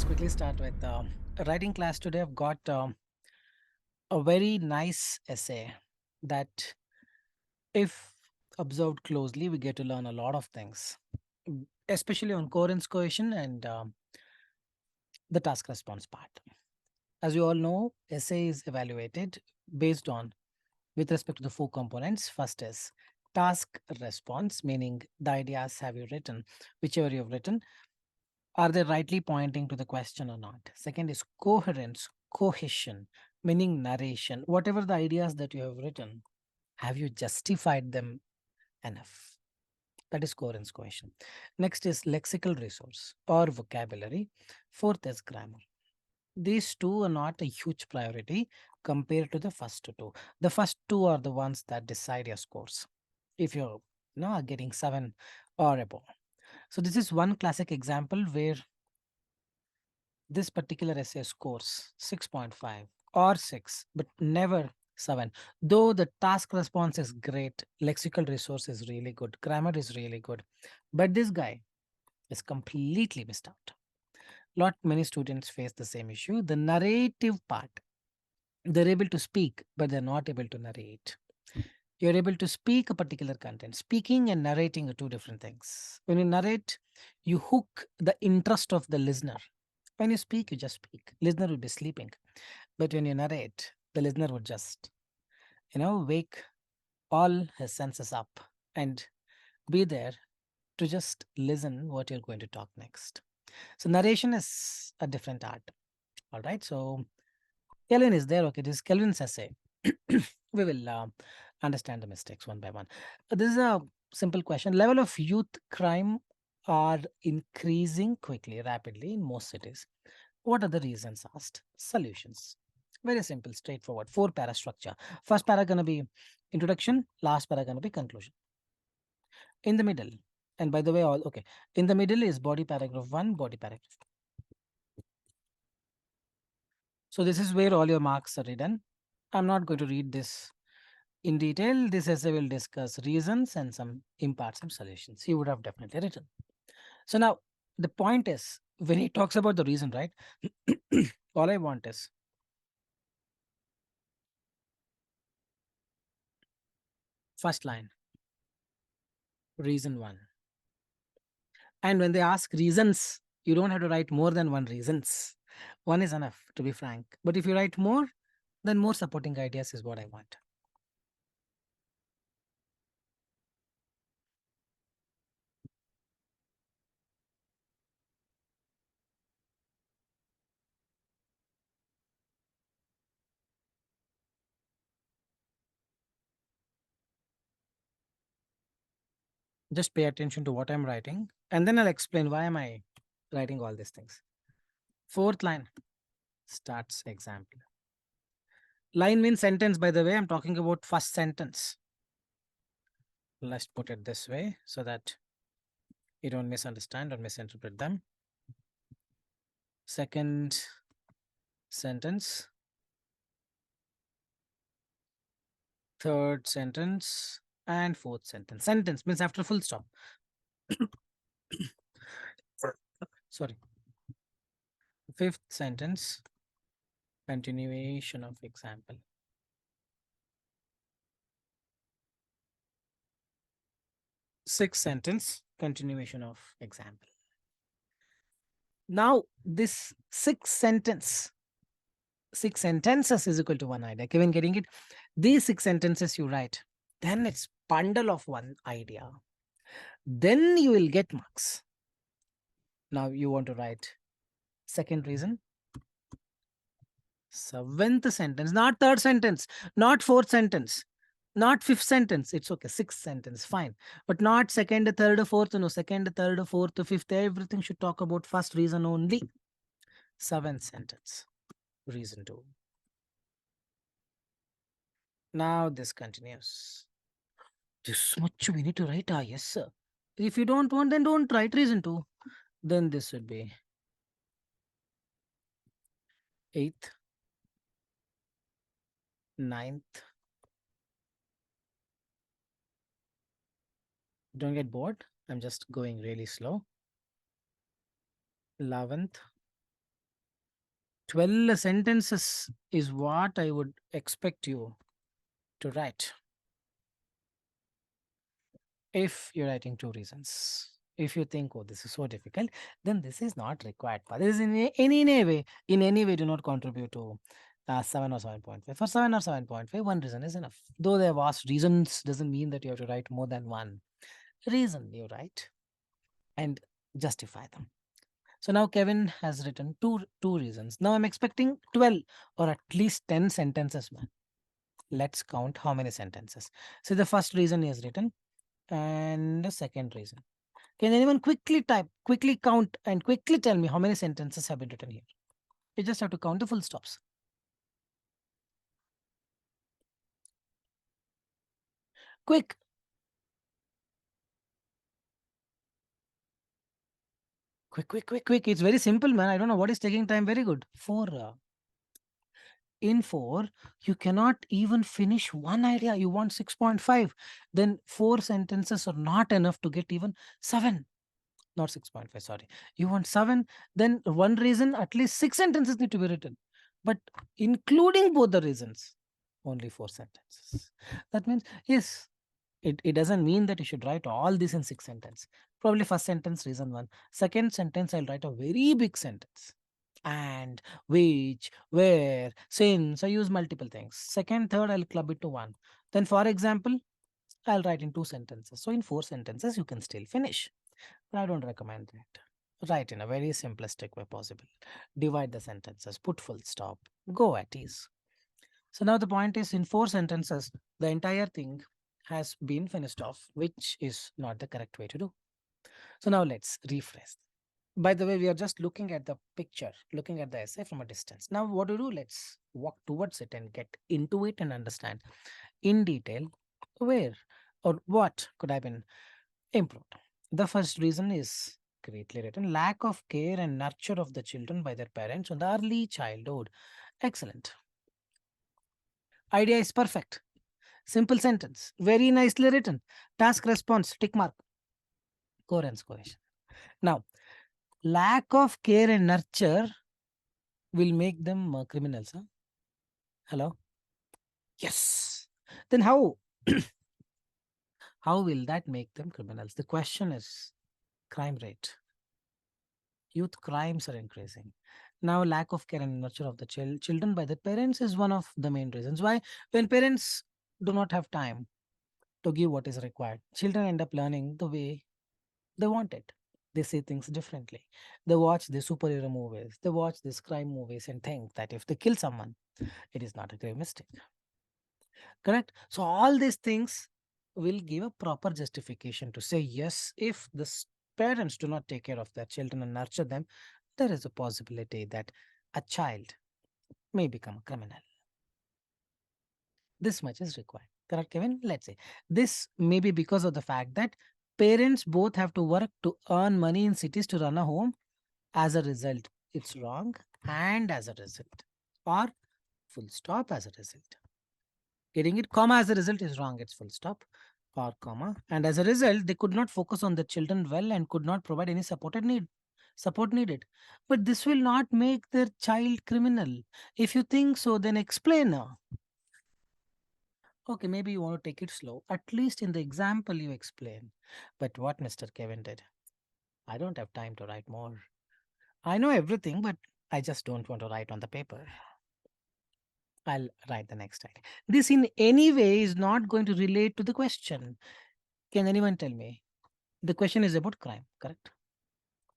let's quickly start with a writing class today. I've got a very nice essay that, if observed closely, we get to learn a lot of things, especially on coherence cohesion and the task response part. As you all know, essay is evaluated based on with respect to the four components. First is task response, meaning the ideas have you written, whichever you've written, are they rightly pointing to the question or not? Second is coherence, cohesion, meaning narration. Whatever the ideas that you have written, have you justified them enough? That is coherence, cohesion. Next is lexical resource or vocabulary. Fourth is grammar. These two are not a huge priority compared to the first two. The first two are the ones that decide your scores. If you're are getting 7 or above. So this is one classic example where this particular essay scores 6.5 or 6, but never 7. Though the task response is great, lexical resource is really good, grammar is really good, but this guy is completely missed out. Lot many students face the same issue. The narrative part, they're able to speak, but they're not able to narrate. You're able to speak a particular content. Speaking and narrating are two different things. When you narrate, you hook the interest of the listener. When you speak, you just speak. Listener will be sleeping. But when you narrate, the listener would just, wake all his senses up and be there to just listen what you're going to talk next. So narration is a different art. All right. So Kelvin is there. Okay. This is Kelvin's essay. We will understand the mistakes one by one. This is a simple question. Level of youth crime are increasing quickly, rapidly in most cities. What are the reasons asked? Solutions. Very simple, straightforward. 4 para structure. First para gonna be introduction, last para gonna be conclusion. In the middle, and by the way, all okay. In the middle is body paragraph 1, body paragraph 2. So this is where all your marks are written. I'm not going to read this in detail. This essay will discuss reasons and impart some solutions. He would have definitely written. So now the point is, when he talks about the reason, right? All I want is first line, reason 1. And when they ask reasons, you don't have to write more than one reasons. One is enough, to be frank. But if you write more, then more supporting ideas is what I want. Just pay attention to what I'm writing, and then I'll explain why am I writing all these things. Fourth line starts example. Line means sentence, by the way. I'm talking about first sentence. Let's put it this way so that you don't misunderstand or misinterpret them. Second sentence. Third sentence. And fourth sentence. Sentence means after full stop. Sorry. Fifth sentence. Continuation of example. Sixth sentence. Continuation of example. Now, this six sentences is equal to one idea. Kevin, getting it? These 6 sentences you write, then it's bundle of one idea. Then you will get marks. Now you want to write second reason, seventh sentence, not third sentence, not fourth sentence, not fifth sentence. It's okay, sixth sentence, fine. But not second, third, fourth, no, second, third, fourth, fifth, everything should talk about first reason only. Seventh sentence, reason 2. Now this continues. This much we need to write. Ah, yes, sir. If you don't want, then don't write reason 2. Then this would be eighth, ninth. Don't get bored. I'm just going really slow. 11th, 12 sentences is what I would expect you to write if you're writing two reasons. If you think, oh, this is so difficult, then this is not required. But this is in any way, do not contribute to 7 or 7.5. For 7 or 7.5, one reason is enough. Though they have asked reasons, doesn't mean that you have to write more than one reason you write and justify them. So now Kevin has written two reasons. Now I'm expecting 12 or at least 10 sentences, man. Let's count how many sentences. So the first reason is written and the second reason. Can anyone quickly type, quickly count, and quickly tell me how many sentences have been written here? You just have to count the full stops. Quick. Quick, quick, quick, quick. It's very simple, man. I don't know what is taking time. Very good. Four. In four, you cannot even finish one idea. You want 6.5. Then four sentences are not enough to get even seven. Not 6.5, sorry. You want seven. Then one reason, at least six sentences need to be written. But including both the reasons, only four sentences. That means, yes, it doesn't mean that you should write all this in six sentences. Probably first sentence, reason one. Second sentence, I'll write a very big sentence. And, which, where, since, I use multiple things. Second, third, I'll club it to one. Then, for example, I'll write in two sentences. So in four sentences, you can still finish. But I don't recommend that. Write in a very simplistic way possible. Divide the sentences, put full stop, go at ease. So now the point is, in four sentences, the entire thing has been finished off, which is not the correct way to do. So now let's rephrase. By the way, we are just looking at the picture, looking at the essay from a distance. Now, what to do? Let's walk towards it and get into it and understand in detail where or what could have been improved. The first reason is greatly written: lack of care and nurture of the children by their parents in the early childhood. Excellent. Idea is perfect. Simple sentence. Very nicely written. Task response, tick mark. Coherence, cohesion. Now, lack of care and nurture will make them criminals. Huh? Hello? Yes. Then how? How will that make them criminals? The question is crime rate. Youth crimes are increasing. Now, lack of care and nurture of the children by the parents is one of the main reasons why, when parents do not have time to give what is required, children end up learning the way they want it. They see things differently. They watch the superhero movies, they watch these crime movies and think that if they kill someone, it is not a grave mistake. Correct? So, all these things will give a proper justification to say, yes, if the parents do not take care of their children and nurture them, there is a possibility that a child may become a criminal. This much is required. Correct, Kevin? Let's say this may be because of the fact that parents both have to work to earn money in cities to run a home. As a result, it's wrong, and as a result, or full stop as a result. Getting it, comma as a result is wrong. It's full stop or comma. And as a result, they could not focus on the children well and could not provide any support needed. But this will not make their child criminal. If you think so, then explain. Okay, maybe you want to take it slow. At least in the example you explain. But what Mr. Kevin did, I don't have time to write more. I know everything, but I just don't want to write on the paper. I'll write the next idea. This in any way is not going to relate to the question. Can anyone tell me? The question is about crime, correct?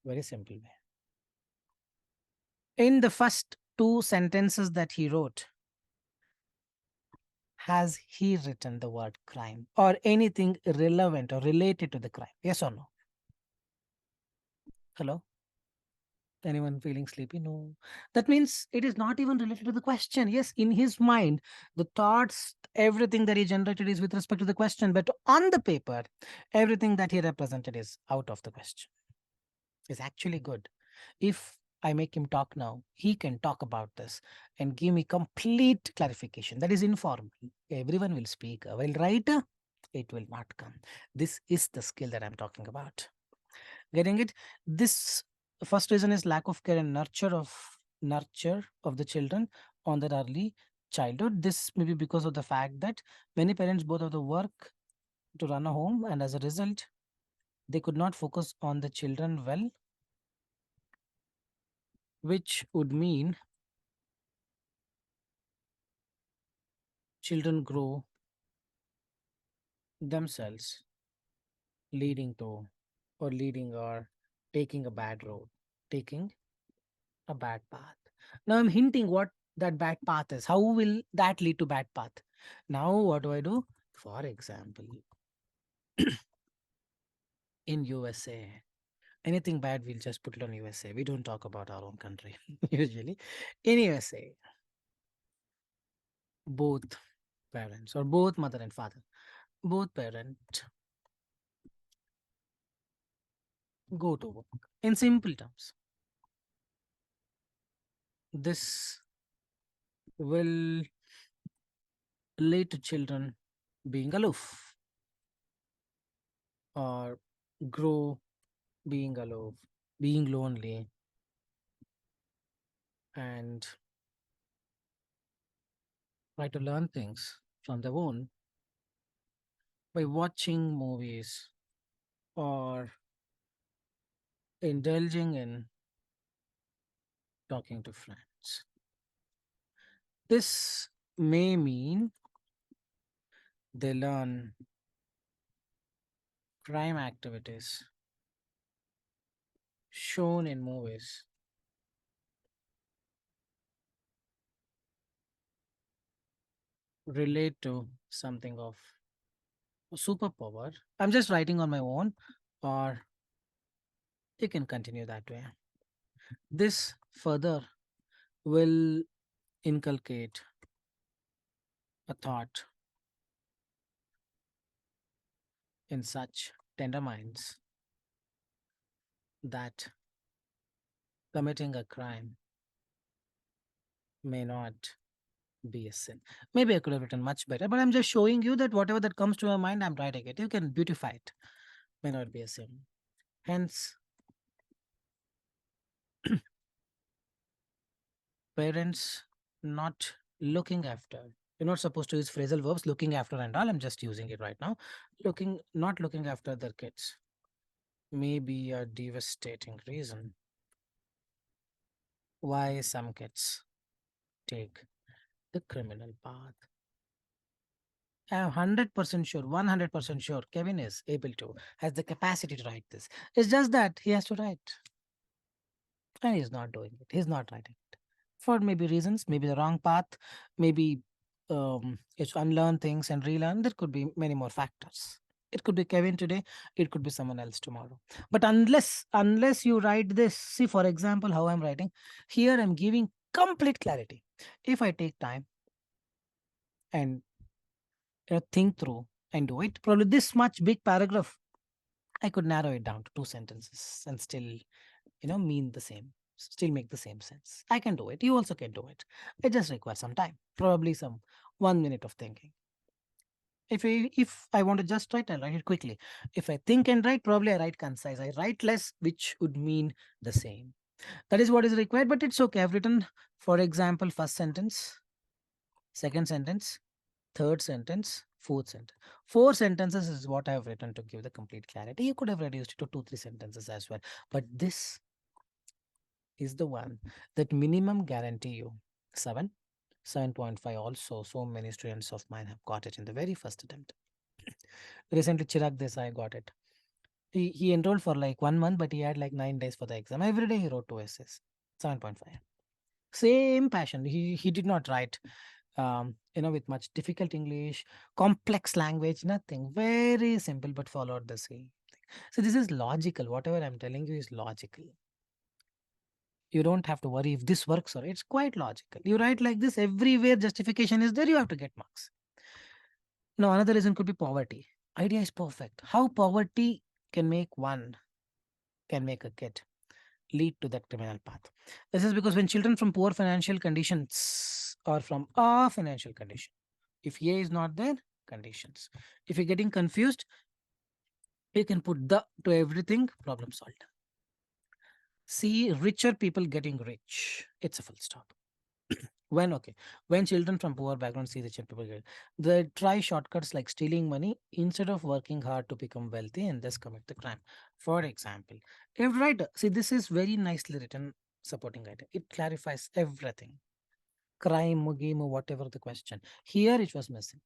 Very simple way. In the first two sentences that he wrote, has he written the word crime or anything relevant or related to the crime? Yes or no? Hello? Anyone feeling sleepy? No. That means it is not even related to the question. Yes, in his mind, the thoughts, everything that he generated is with respect to the question, but on the paper, everything that he represented is out of the question. Is actually good. If I make him talk now, he can talk about this and give me complete clarification. That is informal. Everyone will speak. While writer, it will not come. This is the skill that I'm talking about. Getting it? This first reason is lack of care and nurture of nurture of the children on their early childhood. This may be because of the fact that many parents both have the work to run a home, and as a result, they could not focus on the children well, which would mean children grow themselves leading to or leading or taking a bad road, taking a bad path. Now I'm hinting what that bad path is. How will that lead to bad path? Now what do I do? For example, in USA, anything bad we'll just put it on USA. We don't talk about our own country usually. In USA, both parents or both mother and father, both parent go to work. In simple terms, this will lead to children being aloof or grow being aloof, being lonely, and try to learn things from their own by watching movies or indulging in talking to friends. This may mean they learn crime activities shown in movies relate to something of a superpower. I'm just writing on my own, or you can continue that way. This further will inculcate a thought in such tender minds that committing a crime may not be a sin. Maybe I could have written much better, but I'm just showing you that whatever that comes to your mind, I'm writing it. You can beautify it. May not be a sin. Hence, parents not looking after. You're not supposed to use phrasal verbs looking after and all. I'm just using it right now. Not looking after their kids may be a devastating reason why some kids take the criminal path. I'm 100% sure, 100% sure Kevin is able to, has the capacity to write this. It's just that he has to write and he's not doing it. He's not writing it for maybe reasons, maybe the wrong path, maybe it's unlearn things and relearn. There could be many more factors. It could be Kevin today, it could be someone else tomorrow. But unless you write this, see, for example, how I'm writing here, I'm giving complete clarity. If I take time and think through and do it, probably this much big paragraph, I could narrow it down to two sentences and still, mean the same, still make the same sense. I can do it. You also can do it. It just requires some time, probably some 1 minute of thinking. If I want to just write, I write it quickly. If I think and write, probably I write concise. I write less, which would mean the same. That is what is required, but it's okay. I've written, for example, first sentence, second sentence, third sentence, fourth sentence. Four sentences is what I have written to give the complete clarity. You could have reduced it to two, three sentences as well. But this is the one that minimum guarantee you 7.5 also. So many students of mine have got it in the very first attempt. Recently, Chirag Desai got it. He enrolled for like 1 month, but he had like 9 days for the exam. Every day he wrote two essays. 7.5. Same passion. He did not write with much difficult English, complex language, nothing. Very simple, but followed the same. So this is logical. Whatever I'm telling you is logical. You don't have to worry if this works or it's quite logical. You write like this, everywhere justification is there, you have to get marks. Now, another reason could be poverty. Idea is perfect. How poverty can make a kid lead to that criminal path. This is because when children from poor financial conditions or from a financial condition, if A is not there, conditions. If you're getting confused, you can put the to everything, problem solved. See richer people getting rich. It's a full stop. When okay, when children from poor backgrounds see richer people get, they try shortcuts like stealing money instead of working hard to become wealthy and thus commit the crime. For example, if right, see this is very nicely written supporting item. It clarifies everything. Crime, game, whatever the question. Here it was missing.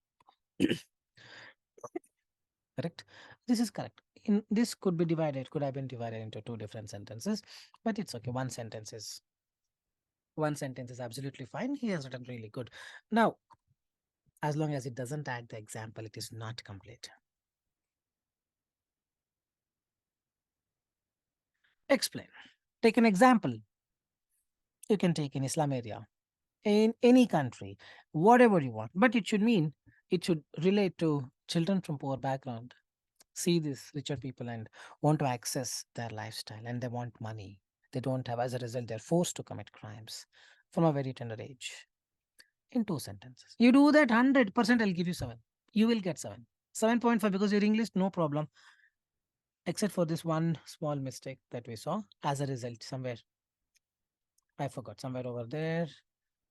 Correct. This is correct. In this could be divided, could have been divided into two different sentences, but it's okay. One sentence is absolutely fine. He has written really good. Now, as long as it doesn't add the example, it is not complete. Explain. Take an example. You can take in Islam area, in any country, whatever you want, but it should relate to children from poor background. See these richer people and want to access their lifestyle and they want money. They don't have, as a result, they're forced to commit crimes from a very tender age. In two sentences. You do that 100%, I'll give you 7. You will get 7. 7.5 because you're English, no problem. Except for this one small mistake that we saw. As a result, somewhere, I forgot, somewhere over there.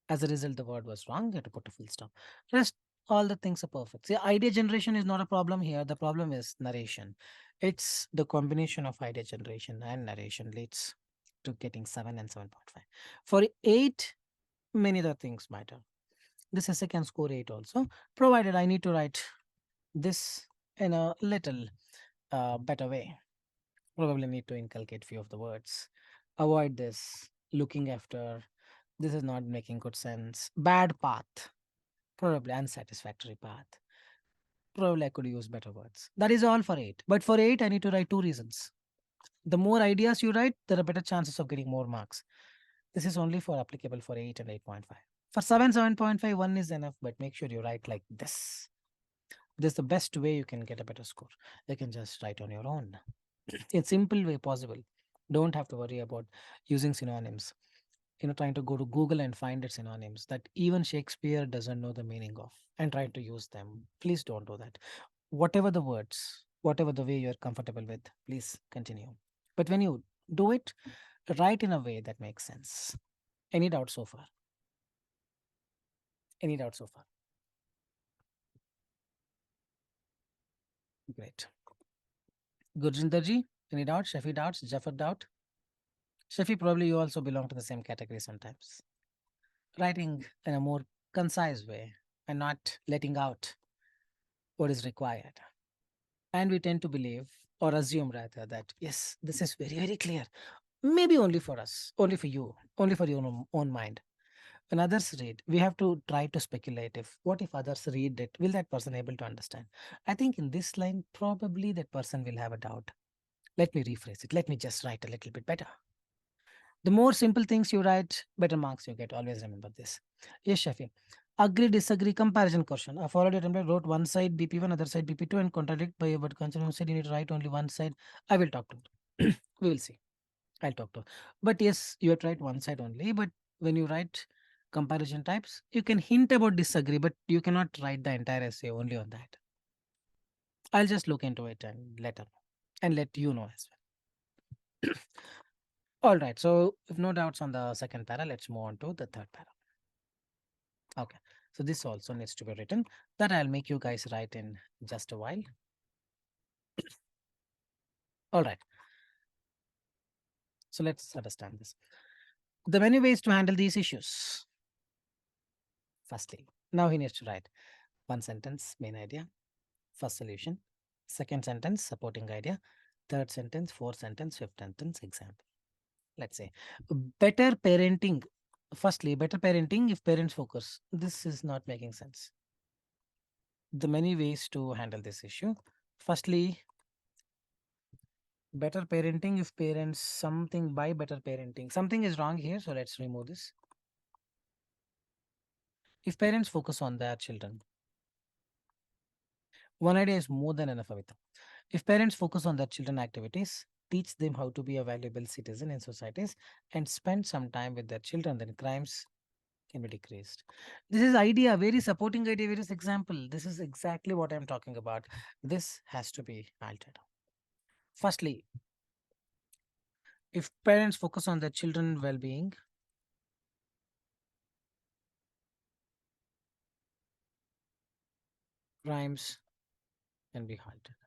As a result, the word was wrong. You have to put a full stop. Rest, all the things are perfect. See, idea generation is not a problem here. The problem is narration. It's the combination of idea generation and narration leads to getting 7 and 7.5. For 8, many other things matter. This essay can score 8 also, provided I need to write this in a little better way. Probably need to inculcate few of the words. Avoid this. Looking after. This is not making good sense. Bad path. Probably unsatisfactory path. Probably I could use better words. That is all for 8. But for 8, I need to write 2 reasons. The more ideas you write, there are better chances of getting more marks. This is only for applicable for 8 and 8.5. For 7, 7.5, 1 is enough, but make sure you write like this. This is the best way you can get a better score. You can just write on your own. In simple way possible. Don't have to worry about using synonyms. Trying to go to Google and find its synonyms that even Shakespeare doesn't know the meaning of and try to use them. Please don't do that. Whatever the words, whatever the way you're comfortable with, please continue. But when you do it, write in a way that makes sense. Any doubt so far? Any doubt so far? Great. Gurjinderji, any doubt? Shafi doubts? Jafar doubt? Shafi, probably you also belong to the same category sometimes. Writing in a more concise way and not letting out what is required. And we tend to believe or assume rather that, yes, this is very, very clear. Maybe only for us, only for you, only for your own mind. When others read, we have to try to speculate if what if others read it, will that person able to understand? I think in this line, probably that person will have a doubt. Let me rephrase it. Let me just write a little bit better. The more simple things you write, better marks you get. Always remember this. Yes, Shafi. Agree, disagree, comparison question. I followed your template, wrote one side BP1, other side BP2, and contradict by what concern said you need to write only one side. I will talk to her. We will see. I'll talk to her. But yes, you have to write one side only. But when you write comparison types, you can hint about disagree, but you cannot write the entire essay only on that. I'll just look into it and let you know as well. All right. So if no doubts on the second para, let's move on to the third para. Okay. So this also needs to be written. That I'll make you guys write in just a while. All right. So let's understand this. The many ways to handle these issues. Firstly, now he needs to write one sentence, main idea, first solution, second sentence, supporting idea, third sentence, fourth sentence, fifth sentence, example. Let's say better parenting. Firstly, better parenting if parents focus. This is not making sense. The many ways to handle this issue. Firstly, better parenting if parents something by better parenting. Something is wrong here, so let's remove this. If parents focus on their children, one idea is more than enough, Avita. If parents focus on their children activities, teach them how to be a valuable citizen in societies, and spend some time with their children, then crimes can be decreased. This is idea, very supporting idea, very example. This is exactly what I'm talking about. This has to be altered. Firstly, If parents focus on their children well-being, crimes can be halted.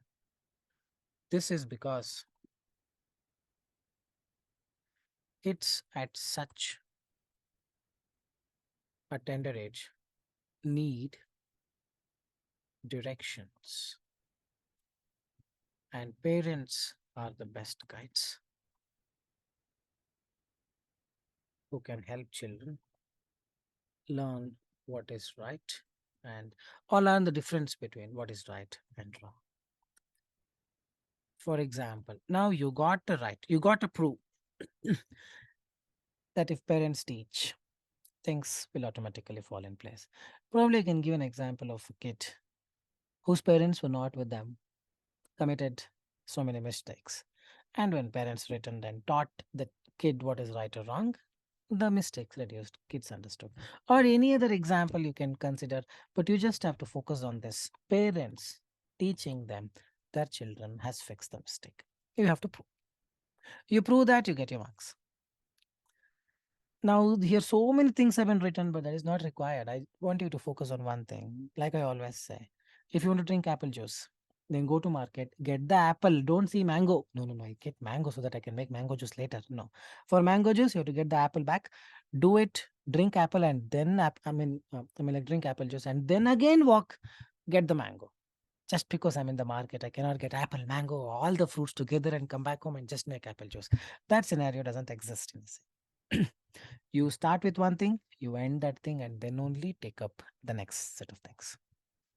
This is because kids at such a tender age need directions, and parents are the best guides who can help children learn what is right and or learn the difference between what is right and wrong. For example, now you got to right, you got to prove that if parents teach, things will automatically fall in place. Probably I can give an example of a kid whose parents were not with them, committed so many mistakes. And when parents returned and taught the kid what is right or wrong, the mistakes reduced, kids understood. Or any other example you can consider, but you just have to focus on this. Parents teaching them their children has fixed the mistake. You have to prove. You prove that, you get your marks. Now, here so many things have been written, but that is not required. I want you to focus on one thing. Like I always say, if you want to drink apple juice, then go to market, get the apple. Don't see mango. No, no, no. I get mango so that I can make mango juice later. No, for mango juice, you have to get the apple back. Do it. Drink apple and then like drink apple juice and then again walk, get the mango. Just because I'm in the market, I cannot get apple, mango, all the fruits together and come back home and just make apple juice. That scenario doesn't exist in this. You start with one thing, you end that thing, and then only take up the next set of things.